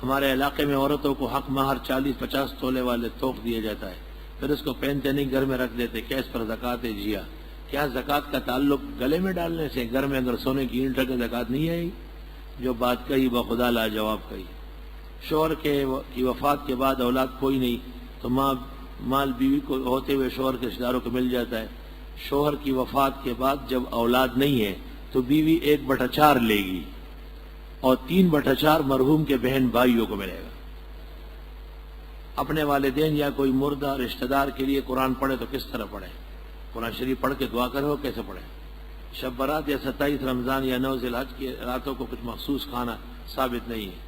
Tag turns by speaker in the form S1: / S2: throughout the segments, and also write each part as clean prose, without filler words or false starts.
S1: ہمارے علاقے میں عورتوں کو حق مہر 40-50 تولے والے توق دیا جاتا ہے، پھر اس کو پہنتے نہیں، گھر میں رکھ دیتے، کیا اس پر زکوٰۃ ہے؟ جی ہاں۔ کیا زکوٰۃ کا تعلق گلے میں ڈالنے سے؟ گھر میں اگر سونے کی اینٹ رکھے زکوٰۃ نہیں آئے گی؟ جو بات کہی بخدا لاجواب کہی۔ شوہر کی وفات کے بعد اولاد کوئی نہیں تو مال بیوی کو ہوتے ہوئے شوہر کے رشتہ داروں کو مل جاتا ہے۔ شوہر کی وفات کے بعد جب اولاد نہیں ہے تو بیوی 1/4 لے گی اور 3/4 مرحوم کے بہن بھائیوں کو ملے گا۔ اپنے والدین یا کوئی مردہ رشتہ دار کے لیے قرآن پڑھے تو کس طرح پڑھے؟ قرآن شریف پڑھ کے دعا کرے ہو کیسے پڑھے؟ شب برات یا 27 رمضان یا 9 ذی الحج کی راتوں کو کچھ مخصوص کھانا ثابت نہیں ہے۔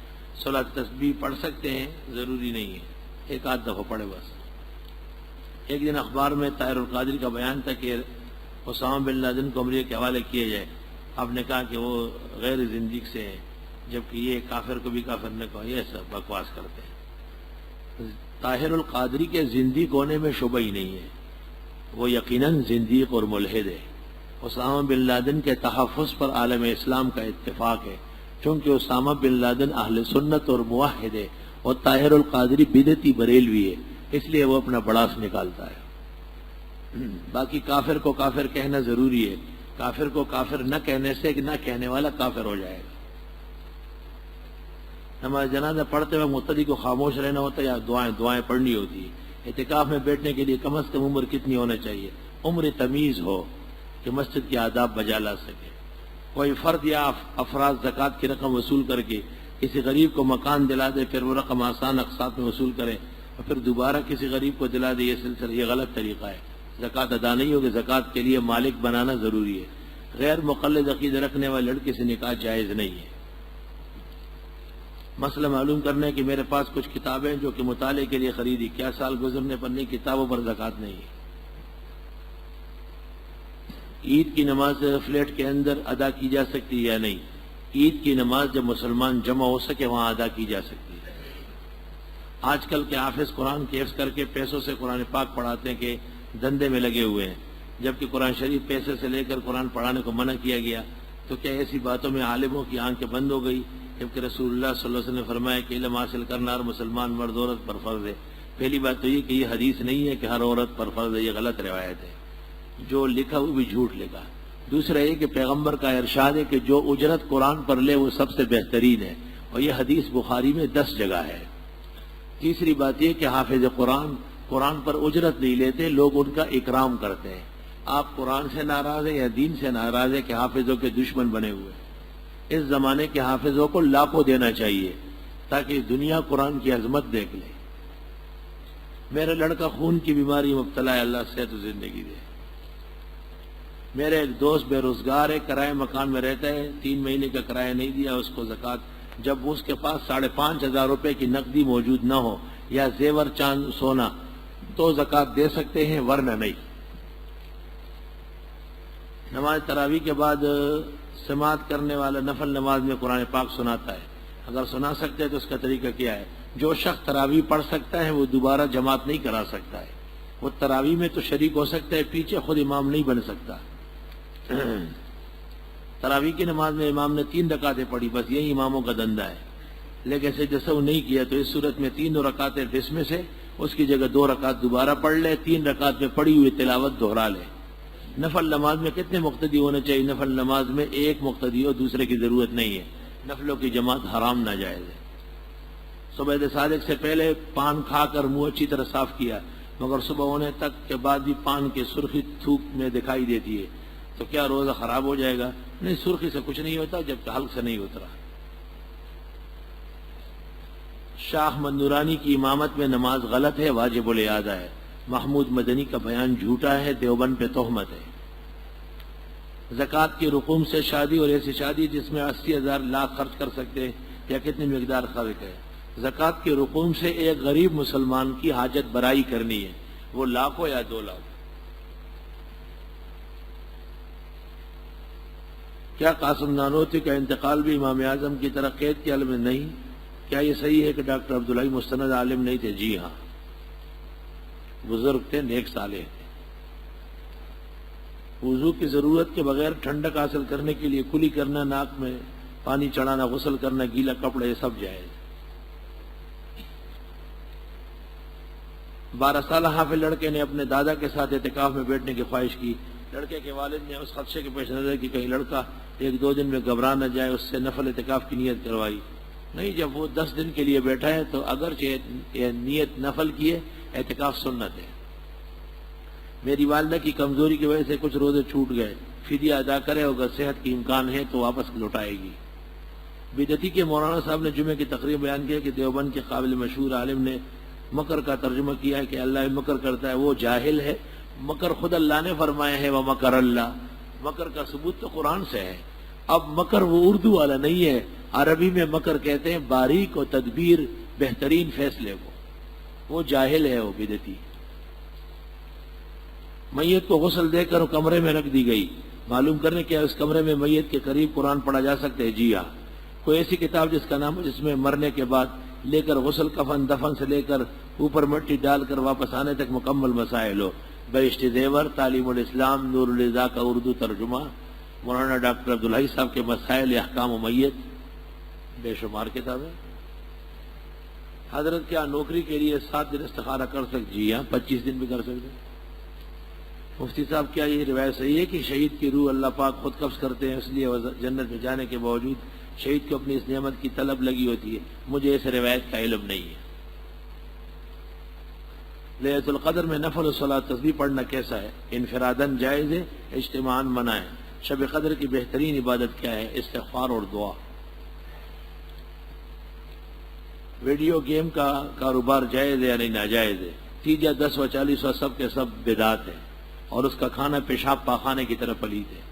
S1: صلاۃ تسبیح پڑھ سکتے ہیں، ضروری نہیں ہے، ایک آدھ دفعہ پڑھے بس۔ ایک دن اخبار میں طاہر القادری کا بیان تھا کہ اسامہ بن لادن کو امریکہ کے حوالے کیے جائے۔ آپ نے کہا کہ وہ غیر زندگی سے ہیں، جبکہ یہ کافر کو بھی کافر نے کہا، یہ سب بکواس کرتے ہیں۔ طاہر القادری کے زندیق ہونے میں شبہ ہی نہیں ہے، وہ یقیناً زندیق اور ملحد ہے۔ اسامہ بن لادن کے تحفظ پر عالم اسلام کا اتفاق ہے، چونکہ اسامہ بن لادن اہل سنت اور موحد ہے اور طاہر القادری بدعتی بریلوی ہے، اس لیے وہ اپنا بڑاس نکالتا ہے۔ باقی کافر کو کافر کہنا ضروری ہے، کافر کو کافر نہ کہنے سے نہ کہنے والا کافر ہو جائے گا۔ نماز جنازہ پڑھتے وقت مقتدی کو خاموش رہنا ہوتا ہے یا دعائیں پڑھنی ہوتی ہے؟ اعتکاف میں بیٹھنے کے لیے کم از کم عمر کتنی ہونا چاہیے؟ عمر تمیز ہو کہ مسجد کے آداب بجا لا سکے۔ کوئی فرد یا افراد زکوٰۃ کی رقم وصول کر کے کسی غریب کو مکان دلا دے، پھر وہ رقم آسان اقساط میں وصول کرے اور پھر دوبارہ کسی غریب کو دلا دے، یہ سلسلہ یہ غلط طریقہ ہے۔ زکوٰۃ ادا نہیں ہوگی، زکوٰۃ کے لیے مالک بنانا ضروری ہے۔ غیر مقلد عقیدہ رکھنے والے لڑکے سے نکاح جائز نہیں ہے۔ مسئلہ معلوم کرنا ہے کہ میرے پاس کچھ کتابیں جو کہ مطالعے کے لیے خریدی، کیا سال گزرنے پر نہیں کتابوں پر زکوٰۃ نہیں ہے؟ عید کی نماز فلیٹ کے اندر ادا کی جا سکتی ہے یا نہیں؟ عید کی نماز جب مسلمان جمع ہو سکے وہاں ادا کی جا سکتی ہے۔ آج کل کے حافظ قرآن کے حفظ کر کے پیسوں سے قرآن پاک پڑھاتے ہیں کہ دندے میں لگے ہوئے ہیں، جبکہ قرآن شریف پیسے سے لے کر قرآن پڑھانے کو منع کیا گیا، تو کیا ایسی باتوں میں عالموں کی آنکھیں بند ہو گئی؟ جبکہ رسول اللہ صلی اللہ علیہ وسلم نے فرمایا کہ علم حاصل کرنا ہر مسلمان مرد عورت پر فرض ہے۔ پہلی بات تو یہ کہ یہ حدیث نہیں ہے کہ ہر عورت پر فرض ہے، یہ غلط روایت ہے، جو لکھا وہ بھی جھوٹ لکھا۔ دوسرا یہ کہ پیغمبر کا ارشاد ہے کہ جو اجرت قرآن پر لے وہ سب سے بہترین ہے، اور یہ حدیث بخاری میں 10 جگہ ہے۔ تیسری بات یہ کہ حافظ قرآن پر اجرت نہیں لیتے، لوگ ان کا اکرام کرتے ہیں۔ آپ قرآن سے ناراض ہیں یا دین سے ناراض ہیں کہ حافظوں کے دشمن بنے ہوئے ہیں؟ اس زمانے کے حافظوں کو لاکھوں دینا چاہیے تاکہ دنیا قرآن کی عظمت دیکھ لے۔ میرا لڑکا خون کی بیماری مبتلا ہے، اللہ صحت و زندگی دے۔ میرے ایک دوست بے روزگار ہے، کرائے مکان میں رہتا ہے، 3 مہینے کا کرایہ نہیں دیا اس کو زکوٰۃ۔ جب اس کے پاس 5,500 روپے کی نقدی موجود نہ ہو یا زیور چاند سونا تو زکوٰۃ دے سکتے ہیں، ورنہ نہیں۔ نماز تراویح کے بعد سماعت کرنے والا نفل نماز میں قرآن پاک سناتا ہے، اگر سنا سکتے ہیں تو اس کا طریقہ کیا ہے؟ جو شخص تراویح پڑھ سکتا ہے وہ دوبارہ جماعت نہیں کرا سکتا ہے، وہ تراویح میں تو شریک ہو سکتا ہے، پیچھے خود امام نہیں بن سکتا۔ تراویح کی نماز میں امام نے 3 رکعتیں پڑھی، بس یہی اماموں کا دندہ ہے، لیکن سجدہ سہو نہیں کیا، تو اس صورت میں 3 رکعتیں ڈس میں سے اس کی جگہ 2 رکعت دوبارہ پڑھ لے، 3 رکعت میں پڑھی ہوئی تلاوت دہرا لے۔ نفل نماز میں کتنے مقتدی ہونے چاہیے؟ نفل نماز میں 1 مقتدی ہو، دوسرے کی ضرورت نہیں ہے۔ نفلوں کی جماعت حرام ناجائز ہے۔ صبح صادق سے پہلے پان کھا کر منہ اچھی طرح صاف کیا، مگر صبح ہونے تک کے بعد بھی پان کی سرخی تھوک میں دکھائی دیتی ہے، تو کیا روزہ خراب ہو جائے گا؟ نہیں، سرخی سے کچھ نہیں ہوتا جب کہ حلق سے نہیں اترا۔ شاہ احمد نورانی کی امامت میں نماز غلط ہے، واجب الاعادہ ہے۔ محمود مدنی کا بیان جھوٹا ہے، دیوبند پہ تہمت ہے۔ زکوٰۃ کی رقوم سے شادی اور ایسی شادی جس میں 80,000 لاکھ خرچ کر سکتے ہیں، یا کتنی مقدار خرچ ہے؟ زکوٰۃ کی رقوم سے ایک غریب مسلمان کی حاجت برائی کرنی ہے، وہ لاکھ ہو یا 2 لاکھ۔ کیا قاسم نانوتوی کا انتقال بھی امام اعظم کی طرح قید کے عالم میں نہیں؟ کیا یہ صحیح ہے کہ ڈاکٹر عبداللہ مستند عالم نہیں تھے؟ جی ہاں، بزرگ تھے، نیک صالح تھے۔ وضو کی ضرورت کے بغیر ٹھنڈک حاصل کرنے کے لیے کلی کرنا، ناک میں پانی چڑھانا، غسل کرنا، گیلا کپڑا، یہ سب جائز۔ 12 سالہ حافظ لڑکے نے اپنے دادا کے ساتھ اعتکاف میں بیٹھنے کی خواہش کی. لڑکے کے والد نے اس خدشے کے پیش نظر کہ کہیں لڑکا 1-2 دن میں گھبرا نہ جائے اس سے نفل اعتکاف کی نیت کروائی. نہیں، جب وہ 10 دن کے لیے بیٹھا ہے تو اگرچہ نیت نفل کی ہے، اعتکاف سنت ہے. میری والدہ کی کمزوری کی وجہ سے کچھ روزے چھوٹ گئے، فدیہ ادا کرے، اگر صحت کی امکان ہے تو واپس لوٹائے گی. بدعتی کے مولانا صاحب نے جمعے کی تقریر بیان کیا کہ دیوبند کے قابل مشہور عالم نے مکر کا ترجمہ کیا ہے کہ اللہ مکر کرتا ہے وہ جاہل ہے. مکر خود اللہ نے فرمایا ہے وَمَكَرَ اللَّهُ. مکر کا ثبوت تو قرآن سے ہے. اب مکر وہ اردو والا نہیں ہے، عربی میں مکر کہتے ہیں باریک و تدبیر، بہترین فیصلے کو. وہ جاہل ہے، وہ بدعتی. میت کو غسل دے کر کمرے میں رکھ دی گئی. معلوم کرنے کیا اس کمرے میں میت کے قریب قرآن پڑھا جا سکتا ہے؟ جی ہاں. کوئی ایسی کتاب جس کا نام جس میں مرنے کے بعد لے کر غسل، کفن، دفن سے لے کر اوپر مٹی ڈال کر واپس آنے تک مکمل مسائل ہو. بہشت زیور، تعلیم الاسلام، نور الرضا کا اردو ترجمہ، مولانا ڈاکٹر عبدالحی صاحب کے مسائل احکام و میت، بے شمار کتابیں. حضرت کیا نوکری کے لیے 7 دن استخارہ کر سکتے؟ جی ہاں، 25 دن بھی کر سکتے. مفتی صاحب کیا یہ روایت صحیح ہے کہ شہید کی روح اللہ پاک خود قبض کرتے ہیں، اس لیے جنت میں جانے کے باوجود شہید کو اپنی اس نعمت کی طلب لگی ہوتی ہے؟ مجھے اس روایت کا علم نہیں ہے. لیلۃ القدر میں نفل و صلاۃ تسبیح پڑھنا کیسا ہے؟ انفراداً جائز ہے، اجتماعاً منع ہے. شب قدر کی بہترین عبادت کیا ہے؟ استغفار اور دعا. ویڈیو گیم کا کاروبار جائز ہے یا نہیں ناجائز ہے؟ 30 10 و 40 و سب کے سب بدعت ہے اور اس کا کھانا پیشاب پاخانے کی طرف پلید ہے.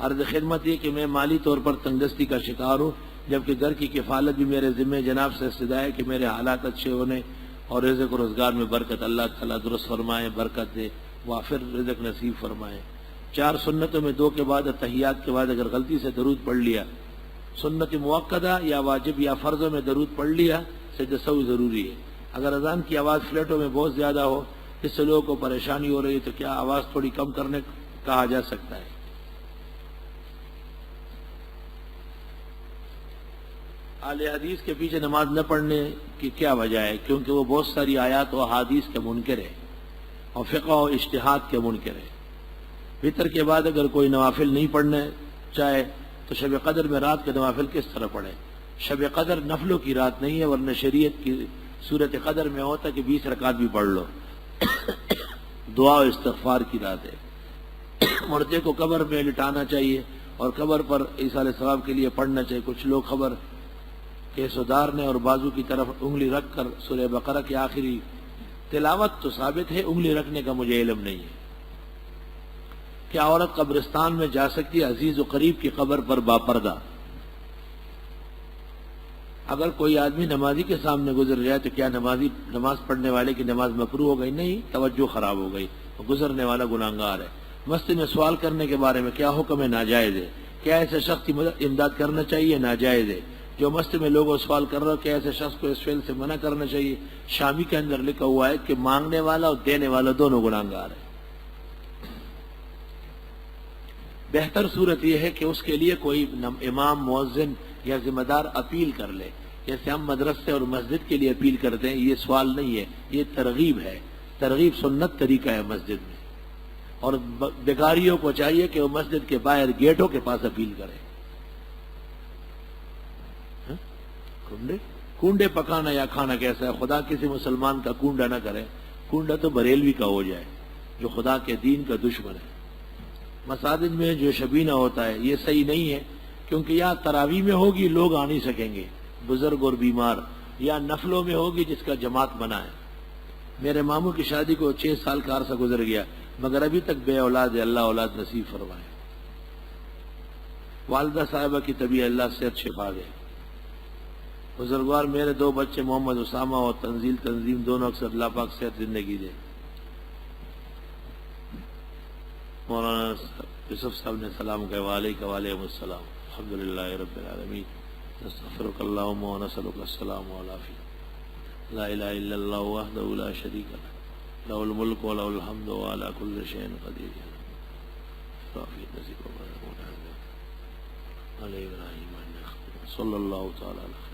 S1: عرض خدمت یہ کہ میں مالی طور پر تنگدستی کا شکار ہوں، جبکہ گھر کی کفالت بھی میرے ذمہ. جناب سے استدعا ہے کہ میرے حالات اچھے ہونے اور رزق و روزگار میں برکت اللہ تعالیٰ درست فرمائے، برکت دے، وافر رزق نصیب فرمائے. 4 سنتوں میں 2 کے بعد تحیات کے بعد اگر غلطی سے درود پڑھ لیا، سنت مؤکدہ یا واجب یا فرضوں میں درود پڑھ لیا، سجدہ سہو ضروری ہے. اگر اذان کی آواز فلیٹوں میں بہت زیادہ ہو، اس سے لوگوں کو پریشانی ہو رہی ہے، تو کیا آواز تھوڑی کم کرنے کہا جا سکتا ہے؟ اہل حدیث کے پیچھے نماز نہ پڑھنے کی کیا وجہ ہے؟ کیونکہ وہ بہت ساری آیات و احادیث کے منکر ہے اور فقہ و اجتہاد کے منکر ہے. وتر کے بعد اگر کوئی نوافل نہیں پڑھنا چاہے تو شب قدر میں رات کے نوافل کس طرح پڑھے؟ شب قدر نفلوں کی رات نہیں ہے، ورنہ شریعت کی صورت قدر میں ہوتا کہ 20 رکعت بھی پڑھ لو. دعا و استغفار کی رات ہے. مردے کو قبر میں لٹانا چاہیے اور قبر پر ایصال ثواب کے لیے پڑھنا چاہیے. کچھ لوگ خبر کے سدارنے اور بازو کی طرف انگلی رکھ کر سورہ بقرہ کی آخری تلاوت تو ثابت ہے، انگلی رکھنے کا مجھے علم نہیں ہے. کیا عورت قبرستان میں جا سکتی ہے عزیز و قریب کی قبر پر باپردہ؟ اگر کوئی آدمی نمازی کے سامنے گزر جائے تو کیا نماز پڑھنے والے کی نماز مکروہ ہو گئی؟ نہیں، توجہ خراب ہو گئی، گزرنے والا گناہگار ہے. مسجد میں سوال کرنے کے بارے میں کیا حکم ہے؟ ناجائز ہے. کیا ایسے شخص کی امداد کرنا چاہیے؟ ناجائز ہے. جو مسجد میں لوگوں سوال کر رہے ہو، کیا ایسے شخص کو اس فعل سے منع کرنا چاہیے؟ شامی کے اندر لکھا ہوا ہے کہ مانگنے والا اور دینے والا دونوں گناہگار ہے. بہتر صورت یہ ہے کہ اس کے لیے کوئی امام، مؤذن یا ذمہ دار اپیل کر لے، جیسے ہم مدرسے اور مسجد کے لیے اپیل کرتے ہیں. یہ سوال نہیں ہے، یہ ترغیب ہے. ترغیب سنت طریقہ ہے مسجد میں. اور بیکاریوں کو چاہیے کہ وہ مسجد کے باہر گیٹوں کے پاس اپیل کریں. کنڈے پکانا یا کھانا کیسا ہے؟ خدا کسی مسلمان کا کنڈا نہ کرے. کنڈا تو بریلوی کا ہو جائے جو خدا کے دین کا دشمن ہے. مساجد میں جو شبینہ ہوتا ہے یہ صحیح نہیں ہے، کیونکہ یا تراویح میں ہوگی لوگ آ نہیں سکیں گے، بزرگ اور بیمار، یا نفلوں میں ہوگی جس کا جماعت بنا ہے. میرے ماموں کی شادی کو 6 سال کا عرصہ گزر گیا مگر ابھی تک بے اولاد ہے. اللہ اولاد نصیب فرمائے. والدہ صاحبہ کی طبیعت اللہ صحت شفا دے. بزرگوار میرے 2 بچے محمد اسامہ اور تنظیم دونوں اکثر اللہ پاک صحت زندگی دے. مولانا یوسف صاحب نے سلام کہا. وعلیکم السلام. الحمدللہ رب العالمین. نستغفرک اللہم و نسألک السلام والعافیہ. لا الہ الا اللہ وحدہ لا شریک لہ لہ الملک و لہ الحمد و علی کل شیء قدیر. علیہ ابراہیم صلی اللہ تعالی علیہ